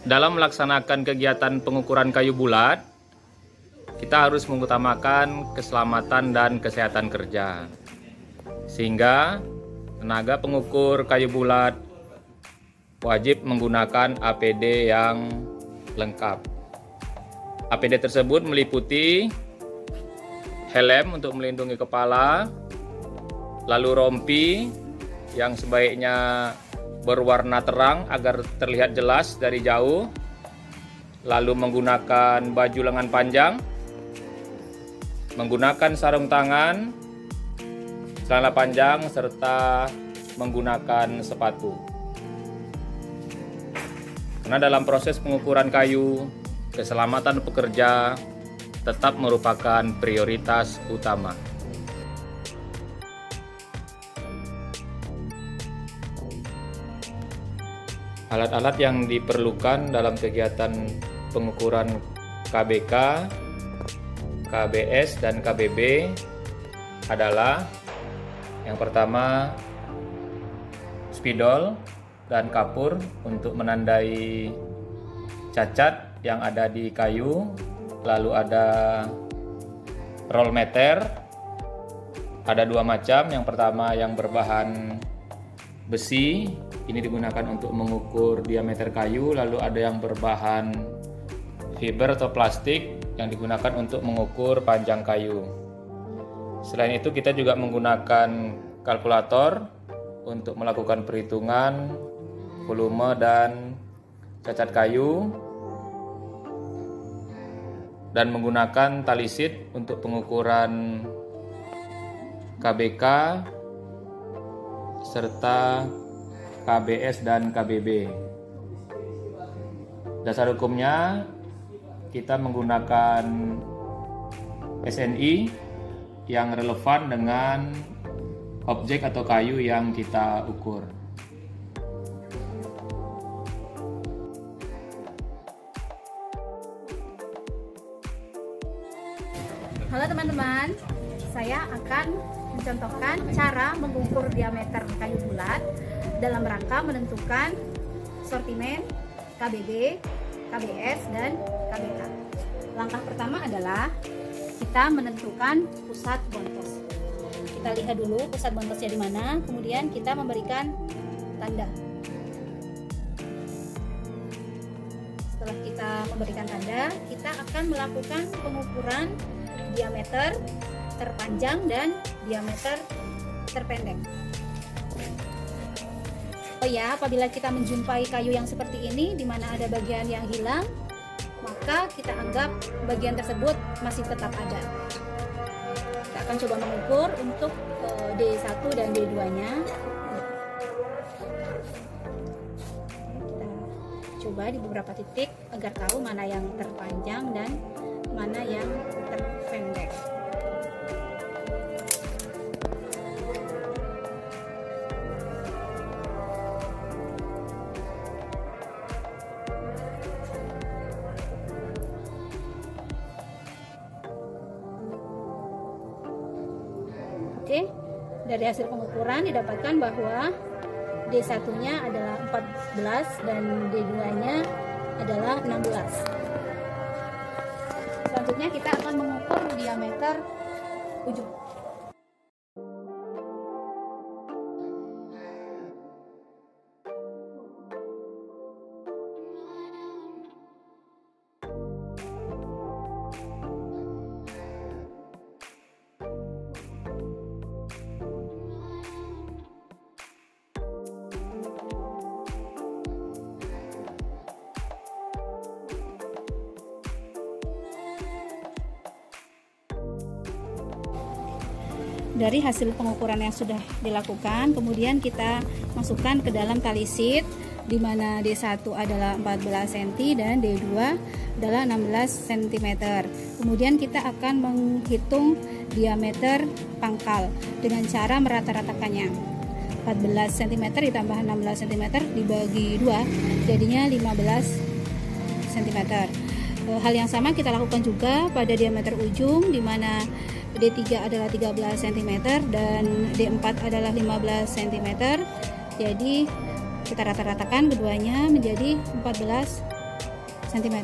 dalam melaksanakan kegiatan pengukuran kayu bulat, kita harus mengutamakan keselamatan dan kesehatan kerja. Sehingga tenaga pengukur kayu bulat wajib menggunakan APD yang lengkap. APD tersebut meliputi helm untuk melindungi kepala, lalu rompi yang sebaiknya berwarna terang agar terlihat jelas dari jauh, lalu menggunakan baju lengan panjang, menggunakan sarung tangan, celana panjang, serta menggunakan sepatu. Karena dalam proses pengukuran kayu, keselamatan pekerja tetap merupakan prioritas utama. Alat-alat yang diperlukan dalam kegiatan pengukuran KBK, KBS, dan KBB adalah yang pertama spidol dan kapur untuk menandai cacat yang ada di kayu, lalu ada roll meter, ada dua macam. Yang pertama yang berbahan besi, ini digunakan untuk mengukur diameter kayu, lalu ada yang berbahan fiber atau plastik yang digunakan untuk mengukur panjang kayu. Selain itu kita juga menggunakan kalkulator untuk melakukan perhitungan volume dan cacat kayu, dan menggunakan tali sheet untuk pengukuran KBK serta KBS dan KBB. Dasar hukumnya kita menggunakan SNI yang relevan dengan objek atau kayu yang kita ukur. Halo teman-teman, saya akan mencontohkan cara mengukur diameter kayu bulat dalam rangka menentukan sortimen KBB, KBS, dan KBK. Langkah pertama adalah kita menentukan pusat bontos. Kita lihat dulu pusat bontosnya di mana, kemudian kita memberikan tanda. Setelah kita memberikan tanda, kita akan melakukan pengukuran diameter terpanjang dan diameter terpendek. Oh ya, apabila kita menjumpai kayu yang seperti ini di mana ada bagian yang hilang, maka kita anggap bagian tersebut masih tetap ada. Kita akan coba mengukur untuk D1 dan D2-nya. Kita coba di beberapa titik agar tahu mana yang terpanjang dan mana yang terpendek. Oke, dari hasil pengukuran didapatkan bahwa D1-nya adalah 14 dan D2-nya adalah 16. Selanjutnya kita akan mengukur diameter ujung. Dari hasil pengukuran yang sudah dilakukan, kemudian kita masukkan ke dalam tali sheet, di mana D1 adalah 14 cm dan D2 adalah 16 cm. Kemudian kita akan menghitung diameter pangkal dengan cara merata-ratakannya. 14 cm ditambah 16 cm dibagi 2, jadinya 15 cm. Hal yang sama kita lakukan juga pada diameter ujung, di mana D3 adalah 13 cm dan D4 adalah 15 cm. Jadi kita rata-ratakan keduanya menjadi 14 cm.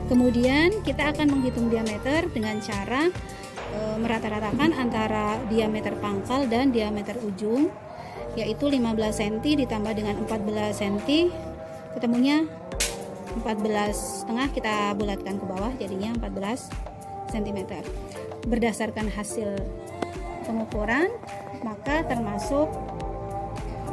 Kemudian kita akan menghitung diameter dengan cara merata-ratakan antara diameter pangkal dan diameter ujung, yaitu 15 cm ditambah dengan 14 cm, ketemunya 14,5, kita bulatkan ke bawah jadinya 14 cm. Berdasarkan hasil pengukuran, maka termasuk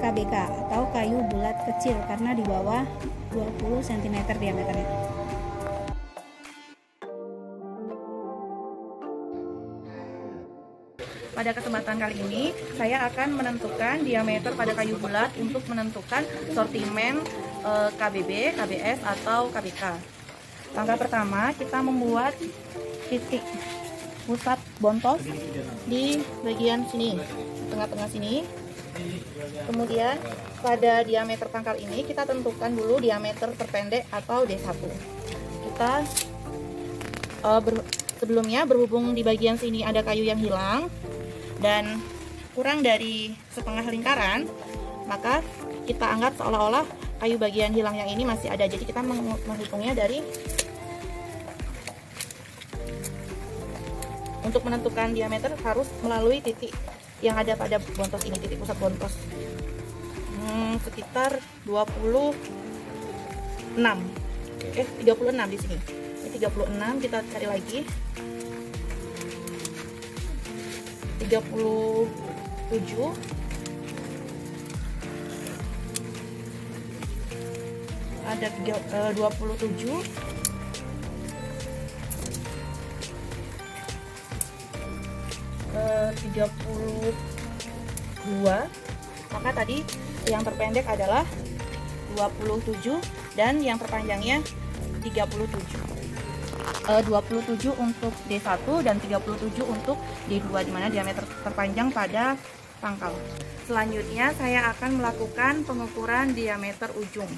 KBK atau kayu bulat kecil karena di bawah 20 cm diameternya. Pada kesempatan kali ini, saya akan menentukan diameter pada kayu bulat untuk menentukan sortimen KBB, KBS, atau KBK. Langkah pertama, kita membuat titik pusat bontos di bagian sini, tengah-tengah sini. Kemudian, pada diameter pangkal ini, kita tentukan dulu diameter terpendek atau D1. Kita sebelumnya berhubung di bagian sini ada kayu yang hilang dan kurang dari setengah lingkaran, maka kita anggap seolah-olah kayu bagian hilang yang ini masih ada. Jadi kita menghitungnya dari, untuk menentukan diameter harus melalui titik yang ada pada bontos ini, titik pusat bontos. Sekitar 36 di sini. Ini 36, kita cari lagi. 37, ada 27, ke 32. Maka tadi yang terpendek adalah 27 dan yang terpanjangnya 37. 27 untuk D1 dan 37 untuk D2, di mana diameter terpanjang pada pangkal. Selanjutnya saya akan melakukan pengukuran diameter ujung.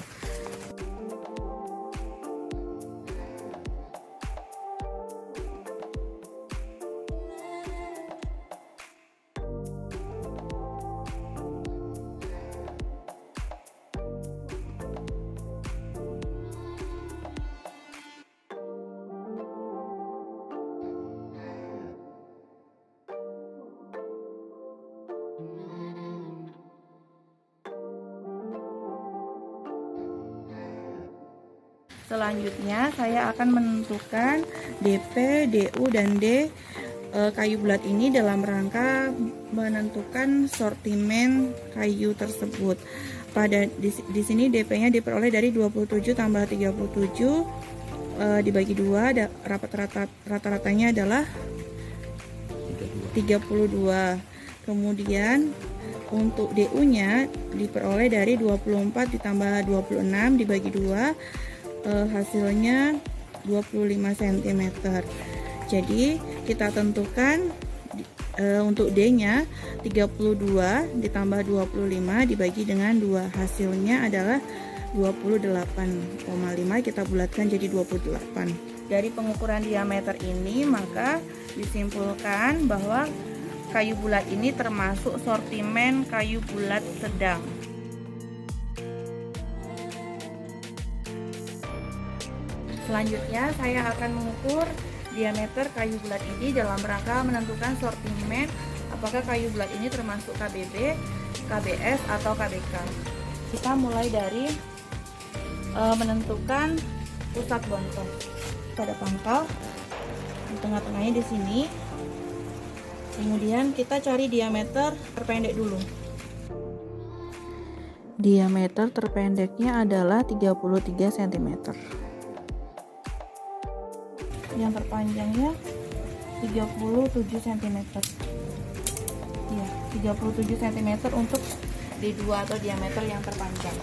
Selanjutnya saya akan menentukan DP, DU, dan D kayu bulat ini dalam rangka menentukan sortimen kayu tersebut. Pada di sini DP-nya diperoleh dari 27 tambah 37 dibagi 2, rata-ratanya adalah 32. Kemudian untuk DU-nya diperoleh dari 24 ditambah 26 dibagi 2, hasilnya 25 cm. Jadi kita tentukan untuk D-nya 32 ditambah 25 dibagi dengan 2, hasilnya adalah 28,5, kita bulatkan jadi 28. Dari pengukuran diameter ini maka disimpulkan bahwa kayu bulat ini termasuk sortimen kayu bulat sedang. Selanjutnya saya akan mengukur diameter kayu bulat ini dalam rangka menentukan sortimen apakah kayu bulat ini termasuk KBB, KBS, atau KBK. Kita mulai dari menentukan pusat bontos pada pangkal, di tengah-tengahnya di sini. Kemudian kita cari diameter terpendek dulu. Diameter terpendeknya adalah 33 cm. Yang terpanjangnya 37 cm. Ya, 37 cm untuk D2 atau diameter yang terpanjang.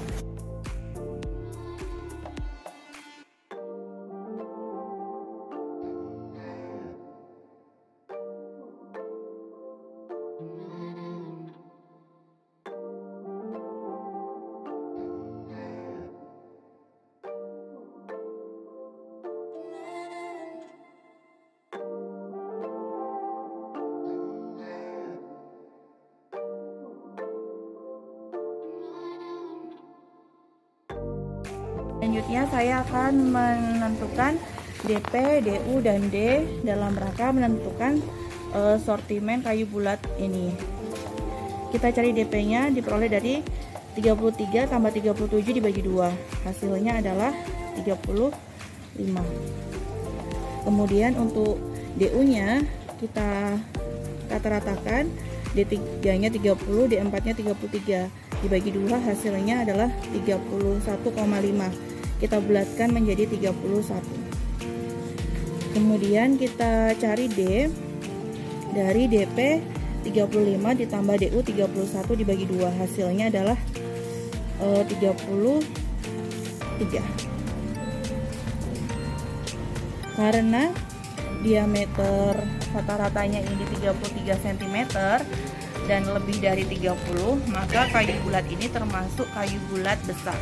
Selanjutnya saya akan menentukan DP, DU, dan D dalam rangka menentukan sortimen kayu bulat ini. Kita cari DP-nya diperoleh dari 33 tambah 37 dibagi 2. Hasilnya adalah 35. Kemudian untuk DU-nya kita rata-ratakan, D3-nya 30, D4-nya 33. Dibagi 2 hasilnya adalah 31,5. Kita bulatkan menjadi 31. Kemudian kita cari D dari DP 35 ditambah DU 31 dibagi 2. Hasilnya adalah 33. Karena diameter rata-ratanya ini 33 cm dan lebih dari 30, maka kayu bulat ini termasuk kayu bulat besar.